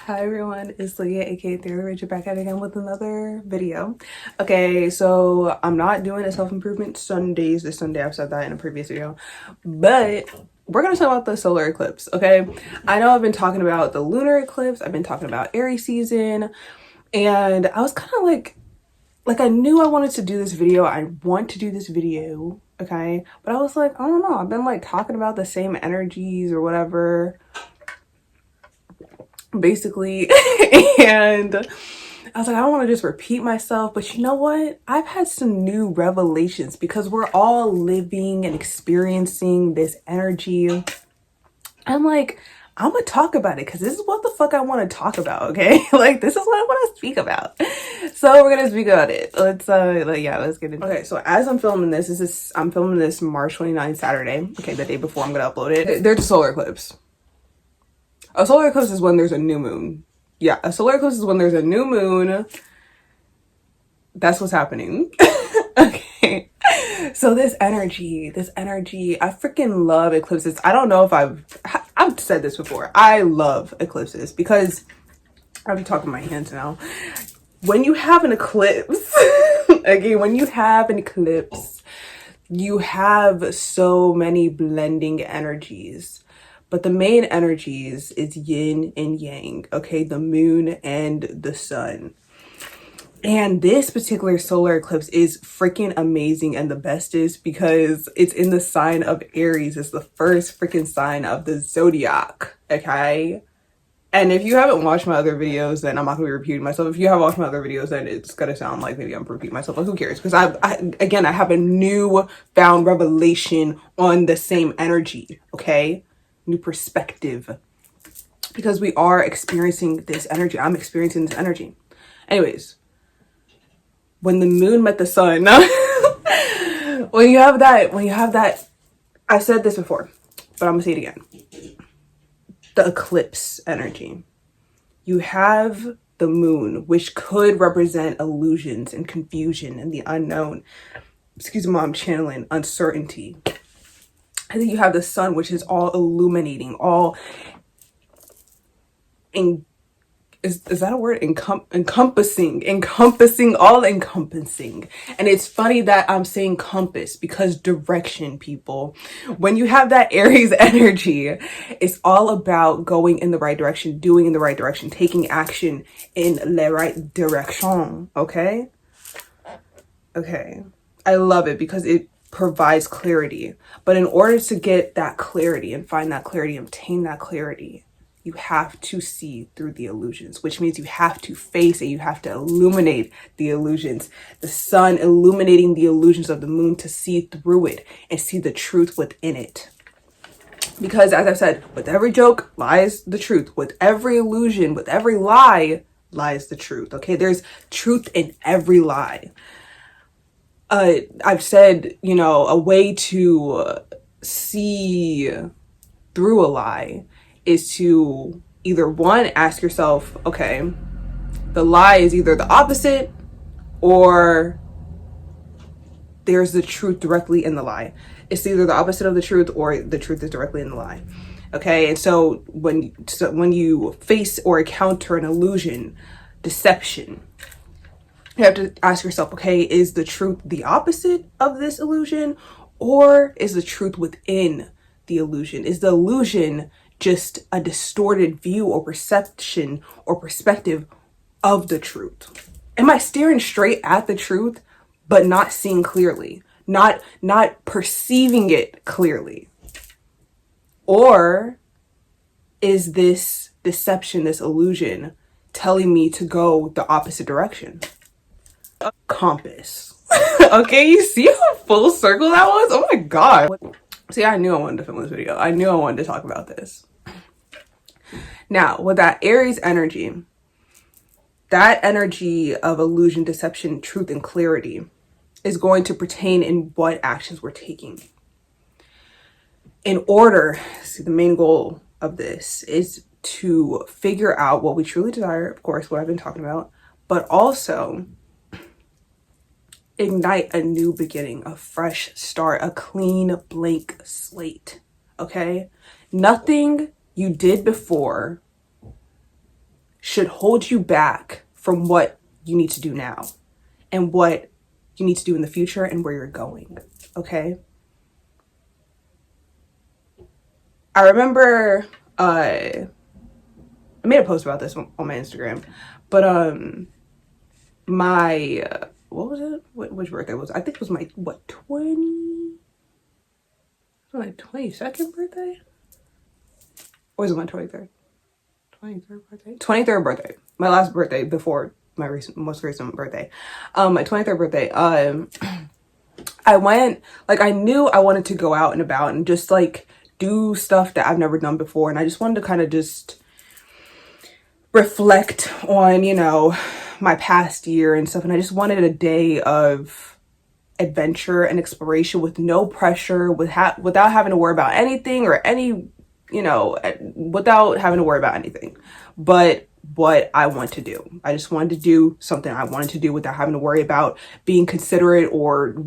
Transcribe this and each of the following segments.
Hi everyone, it's Lydia aka Theory back at it again with another video. Okay, so I'm not doing a self-improvement Sundays this Sunday. I've said that in a previous video, but we're gonna talk about the solar eclipse. Okay, I know I've been talking about the lunar eclipse, I've been talking about Aries season, and I was kind of like I knew I wanted to do this video. I want to do this video, okay, but I was like, I don't know, I've been like talking about the same energies or whatever basically. And I was like, I don't want to just repeat myself, but you know what? I've had some new revelations because we're all living and experiencing this energy. I'm like, I'm gonna talk about it because this is what the fuck I want to talk about, okay? Like, this is what I want to speak about. So we're gonna speak about it. Let's let's get into it. Okay, so as I'm filming this, I'm filming this March 29th Saturday. Okay, the day before I'm gonna upload it. There's a solar eclipse. A solar eclipse is when there's a new moon. Yeah, a solar eclipse is when there's a new moon. That's what's happening. Okay. So this energy, I freaking love eclipses. I don't know if I've said this before. I love eclipses because I'll be talking my hands now. When you have an eclipse, when you have an eclipse, you have so many blending energies. But the main energies is yin and yang, okay? The moon and the sun. And this particular solar eclipse is freaking amazing, and the best is because it's in the sign of Aries. It's the first freaking sign of the zodiac, okay? And if you haven't watched my other videos, then I'm not gonna be repeating myself. If you have watched my other videos, then it's gonna sound like maybe I'm repeating myself, but who cares? Because I have a new found revelation on the same energy, okay? New perspective, because we are experiencing this energy. I'm experiencing this energy. Anyways, when the moon met the sun, when you have that, I've said this before, but I'm gonna say it again. The eclipse energy. You have the moon, which could represent illusions and confusion and the unknown. Excuse me, I'm channeling uncertainty. And then you have the sun, which is all illuminating, all is that a word? Encompassing, all encompassing. And it's funny that I'm saying compass because direction, people. When you have that Aries energy, it's all about going in the right direction, doing in the right direction, taking action in the right direction, okay? Okay. I love it because it provides clarity. But in order to get that clarity and find that clarity, obtain that clarity, you have to see through the illusions, which means you have to face it. You have to illuminate the illusions. The sun illuminating the illusions of the moon to see through it and see the truth within it. Because as I've said, with every joke lies the truth. With every illusion, with every lie lies the truth. Okay, there's truth in every lie. I've said, you know, a way to see through a lie is to either one, ask yourself, okay, the lie is either the opposite or there's the truth directly in the lie. It's either the opposite of the truth or the truth is directly in the lie. Okay, and so when you face or encounter an illusion, deception, you have to ask yourself, okay, is the truth the opposite of this illusion, or is the truth within the illusion? Is the illusion just a distorted view or perception or perspective of the truth? Am I staring straight at the truth but not seeing clearly, not perceiving it clearly? Or is this deception, this illusion, telling me to go the opposite direction? Compass. Okay, you see how full circle that was? Oh my god. See, I knew I wanted to film this video. I knew I wanted to talk about this. Now, with that Aries energy, that energy of illusion, deception, truth, and clarity is going to pertain in what actions we're taking. In order, see, the main goal of this is to figure out what we truly desire, of course, what I've been talking about, but also ignite a new beginning, a fresh start, a clean blank slate, okay? Nothing you did before should hold you back from what you need to do now and what you need to do in the future and where you're going. Okay. I remember I made a post about this on my Instagram, but my what was it? Which birthday was it? I think it was my what 22nd birthday? Or was it my 23rd? 23rd birthday? 23rd birthday. My last birthday before my most recent birthday. My 23rd birthday. I went, like, I knew I wanted to go out and about and just like do stuff that I've never done before. And I just wanted to kind of just reflect on, you know, my past year and stuff. And I just wanted a day of adventure and exploration with no pressure, without having to worry about anything or any, you know, without having to worry about anything but what I want to do. I just wanted to do something I wanted to do without having to worry about being considerate or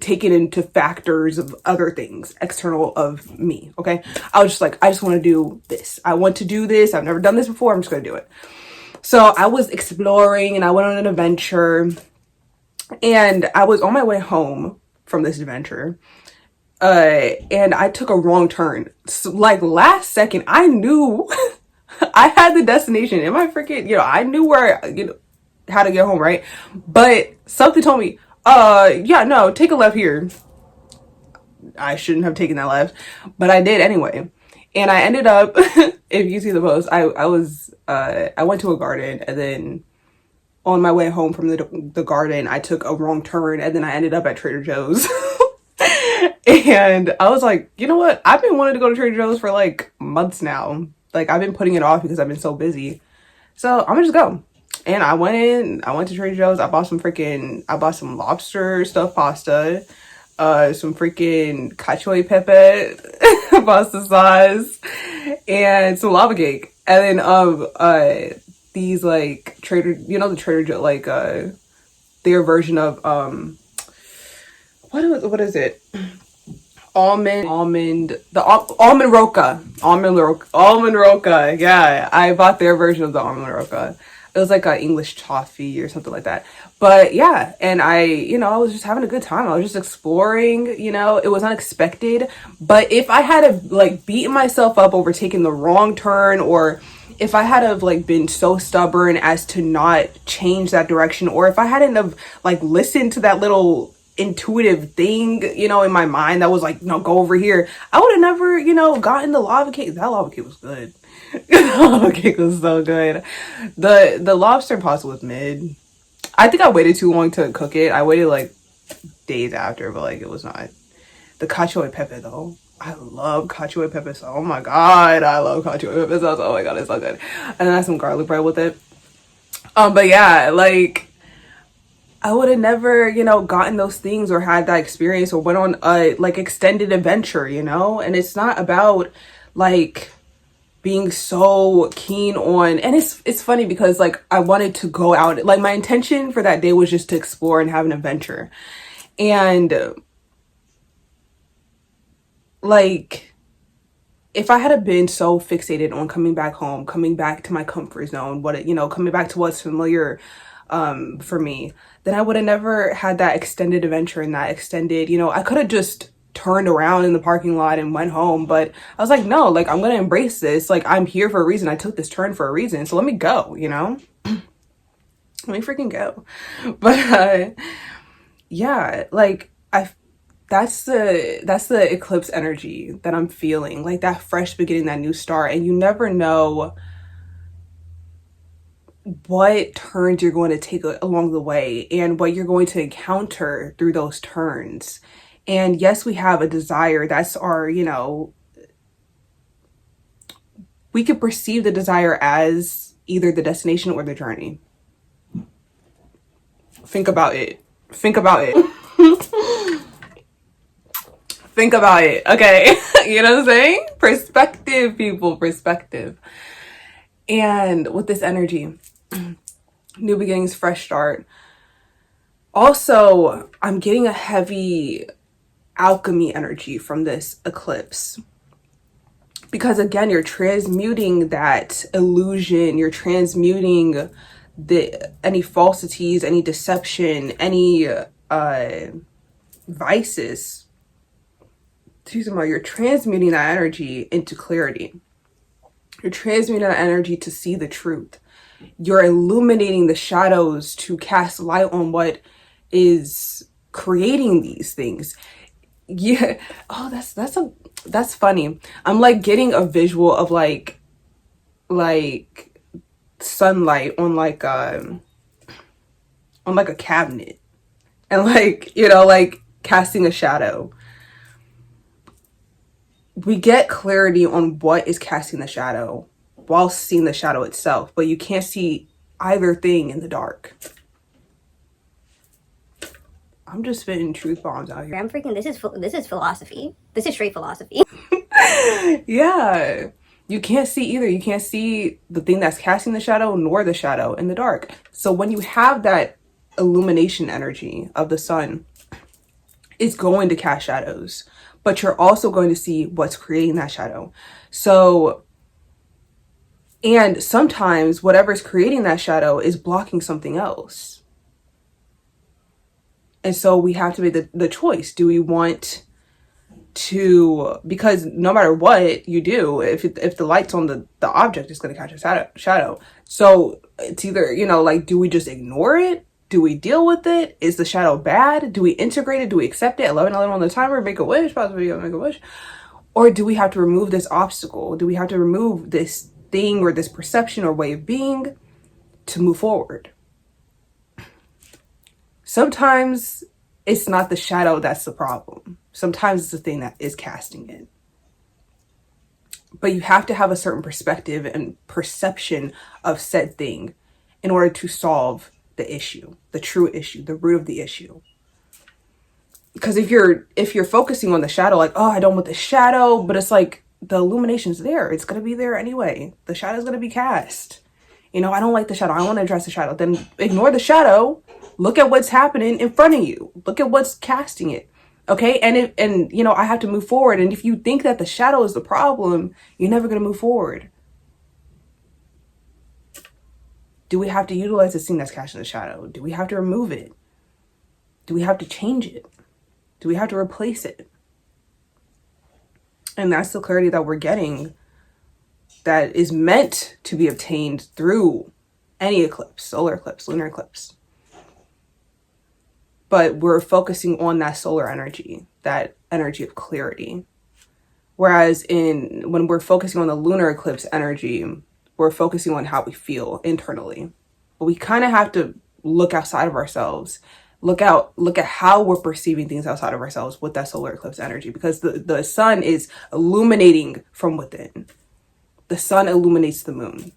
taking into factors of other things external of me. Okay. I was just like, I just want to do this. I want to do this. I've never done this before. I'm just going to do it. So I was exploring and I went on an adventure, and I was on my way home from this adventure. And I took a wrong turn. So, like, last second, I knew I had the destination in my freaking, you know, I knew where, you know, how to get home, right? But something told me, yeah, no, take a left here. I shouldn't have taken that left, but I did anyway. And I ended up, if you see the post, I went to a garden, and then on my way home from the garden, I took a wrong turn, and then I ended up at Trader Joe's. And I was like, you know what? I've been wanting to go to Trader Joe's for like months now. Like, I've been putting it off because I've been so busy. So I'm gonna just go. And I went to Trader Joe's. I bought some lobster stuffed pasta, some freaking cacio e pepe pasta sauce, and some lava cake. And then these like the Trader Joe, like their version of what is it? Almond roca. Yeah, I bought their version of the almond roca. It was like a English toffee or something like that. But yeah, and I was just having a good time. I was just exploring, it was unexpected. But if I had to like beat myself up over taking the wrong turn, or if I had have like been so stubborn as to not change that direction, or if I hadn't have like listened to that little intuitive thing, in my mind that was like, no, go over here, I would have never, gotten the lava cake. That lava cake was good. The lava cake was so good. The lobster pasta was mid. I think I waited too long to cook it. I waited like days after, but like it was not. The cacio e pepe though, I love cacio e pepe sauce. Oh my god, I love cacio e pepe sauce. Oh my god, it's so good. And then I had some garlic bread with it. But yeah, like I would have never, gotten those things or had that experience or went on a like extended adventure, and it's not about like being so keen on, and it's funny because like I wanted to go out, like my intention for that day was just to explore and have an adventure. And like if I had been so fixated on coming back home, coming back to my comfort zone, coming back to what's familiar for me, then I would have never had that extended adventure and that extended, I could have just turned around in the parking lot and went home. But I was like, no, like I'm gonna embrace this. Like I'm here for a reason. I took this turn for a reason. So let me go, let me freaking go. But yeah, like that's the eclipse energy that I'm feeling, like that fresh beginning, that new start. And you never know what turns you're going to take along the way and what you're going to encounter through those turns. And yes, we have a desire. That's our, we could perceive the desire as either the destination or the journey. Think about it. Think about it. Think about it. Okay. You know what I'm saying? Perspective, people, perspective. And with this energy, new beginnings, fresh start. Also, I'm getting a heavy alchemy energy from this eclipse, Because again, you're transmuting that illusion, you're transmuting any falsities, any deception, any vices. Excuse me, you're transmuting that energy into clarity. You're transmuting that energy to see the truth. You're illuminating the shadows to cast light on what is creating these things. Yeah. Oh, that's funny. I'm like getting a visual of like sunlight on like a cabinet, and like, you know, like casting a shadow. We get clarity on what is casting the shadow while seeing the shadow itself, but you can't see either thing in the dark. I'm just spitting truth bombs out here. I'm freaking, this is philosophy. This is straight philosophy. Yeah. You can't see either. You can't see the thing that's casting the shadow nor the shadow in the dark. So when you have that illumination energy of the sun, it's going to cast shadows, but you're also going to see what's creating that shadow. So, and sometimes whatever's creating that shadow is blocking something else. And so we have to make the choice. Do we want to, because no matter what you do, if the light's on the object, it's going to catch a shadow. So it's either, you know, like, do we just ignore it? Do we deal with it? Is the shadow bad? Do we integrate it? Do we accept it? 11 on the timer, make a wish, possibly make a wish. Or do we have to remove this obstacle? Do we have to remove this thing or this perception or way of being to move forward? Sometimes it's not the shadow that's the problem. Sometimes it's the thing that is casting it. But you have to have a certain perspective and perception of said thing in order to solve the issue, the true issue, the root of the issue. Because if you're focusing on the shadow, like, oh, I don't want the shadow, but it's like the illumination's there. It's going to be there anyway. The shadow's going to be cast. You know, I don't like the shadow. I want to address the shadow. Then ignore the shadow. Look at what's happening in front of you. Look at what's casting it. Okay. And you know, I have to move forward. And if you think that the shadow is the problem, you're never going to move forward. Do we have to utilize the thing that's casting the shadow? Do we have to remove it? Do we have to change it? Do we have to replace it? And that's the clarity that we're getting, that is meant to be obtained through any eclipse, solar eclipse, lunar eclipse. But we're focusing on that solar energy, that energy of clarity. Whereas when we're focusing on the lunar eclipse energy, we're focusing on how we feel internally. But we kind of have to look outside of ourselves, look at how we're perceiving things outside of ourselves with that solar eclipse energy, because the sun is illuminating from within. The sun illuminates the moon.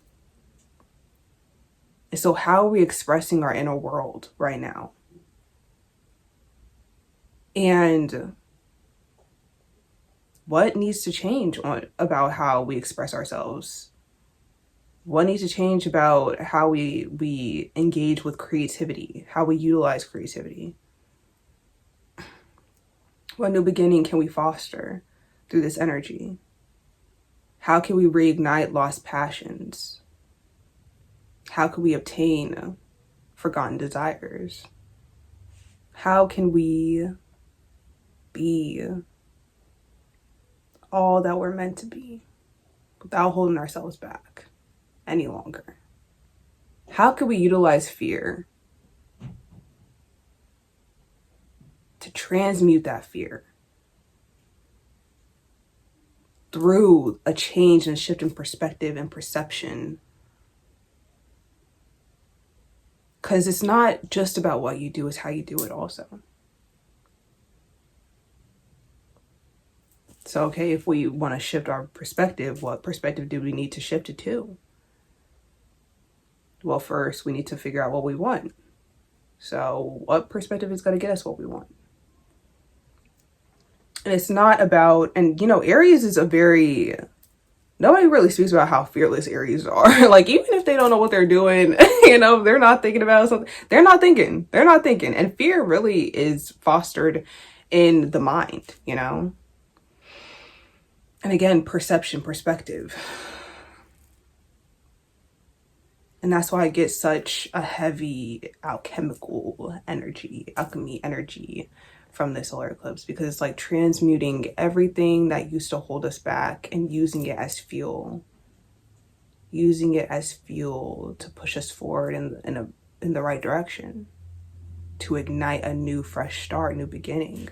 And so how are we expressing our inner world right now? And what needs to change about how we express ourselves? What needs to change about how we engage with creativity, how we utilize creativity? What new beginning can we foster through this energy? How can we reignite lost passions? How can we obtain forgotten desires? How can we be all that we're meant to be without holding ourselves back any longer? How can we utilize fear to transmute that fear through a change and shift in perspective and perception? Because it's not just about what you do, it's how you do it also. So, okay, if we want to shift our perspective, what perspective do we need to shift it to? Well, first, we need to figure out what we want. So, what perspective is going to get us what we want? And it's not about, and you know, Aries is nobody really speaks about how fearless Aries are. Like, even if they don't know what they're doing, you know, they're not thinking about something. They're not thinking. And fear really is fostered in the mind, you know? And again, perception, perspective. And that's why I get such a heavy alchemical energy, alchemy energy from the solar eclipse, because it's like transmuting everything that used to hold us back and using it as fuel. Using it as fuel to push us forward in the right direction, to ignite a new fresh start, new beginning.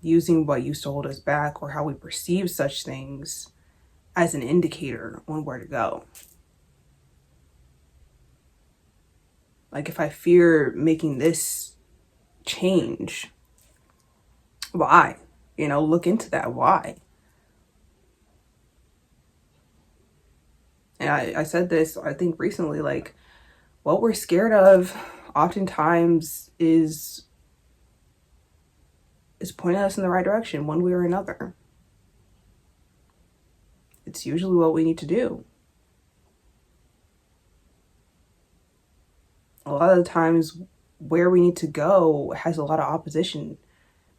Using what used to hold us back or how we perceive such things as an indicator on where to go. Like if I fear making this change, why? You know, look into that. Why? And I said this, I think recently, like what we're scared of oftentimes is pointing us in the right direction one way or another. It's usually what we need to do. A lot of the times where we need to go has a lot of opposition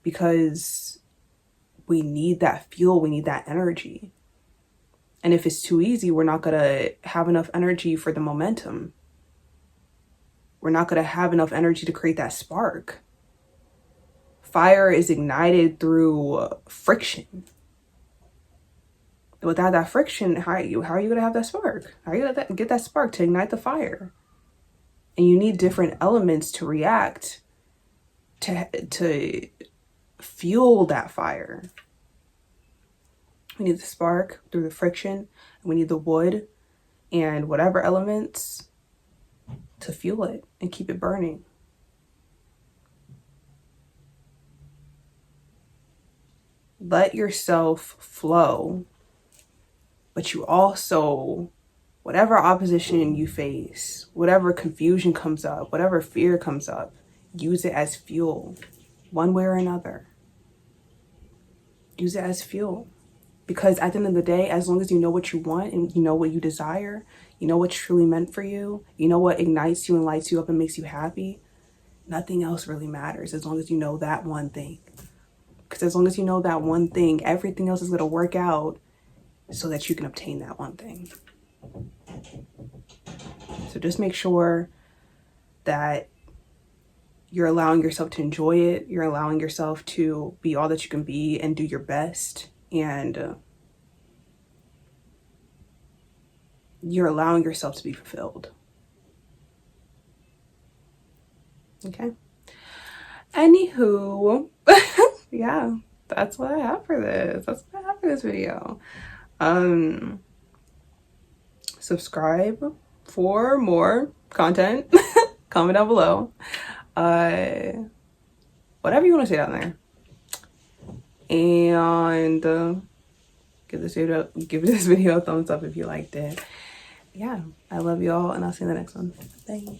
because we need that fuel, we need that energy. And if it's too easy, we're not going to have enough energy for the momentum. We're not going to have enough energy to create that spark. Fire is ignited through friction. Without that friction, how are you going to have that spark? How are you going to get that spark to ignite the fire? And you need different elements to react to fuel that fire. We need the spark through the friction. And we need the wood and whatever elements to fuel it and keep it burning. Let yourself flow, but you also, whatever opposition you face, whatever confusion comes up, whatever fear comes up, use it as fuel, one way or another. Use it as fuel. Because at the end of the day, as long as you know what you want and you know what you desire, you know what's truly meant for you, you know what ignites you and lights you up and makes you happy, nothing else really matters as long as you know that one thing. Because as long as you know that one thing, everything else is going to work out so that you can obtain that one thing. So just make sure that you're allowing yourself to enjoy it. You're allowing yourself to be all that you can be and do your best. And you're allowing yourself to be fulfilled. Okay. Anywho, yeah, that's what I have for this. That's what I have for this video. Subscribe for more content. Comment down below. Whatever you want to say down there. And give this video a thumbs up if you liked it. Yeah, I love y'all, and I'll see you in the next one. Bye.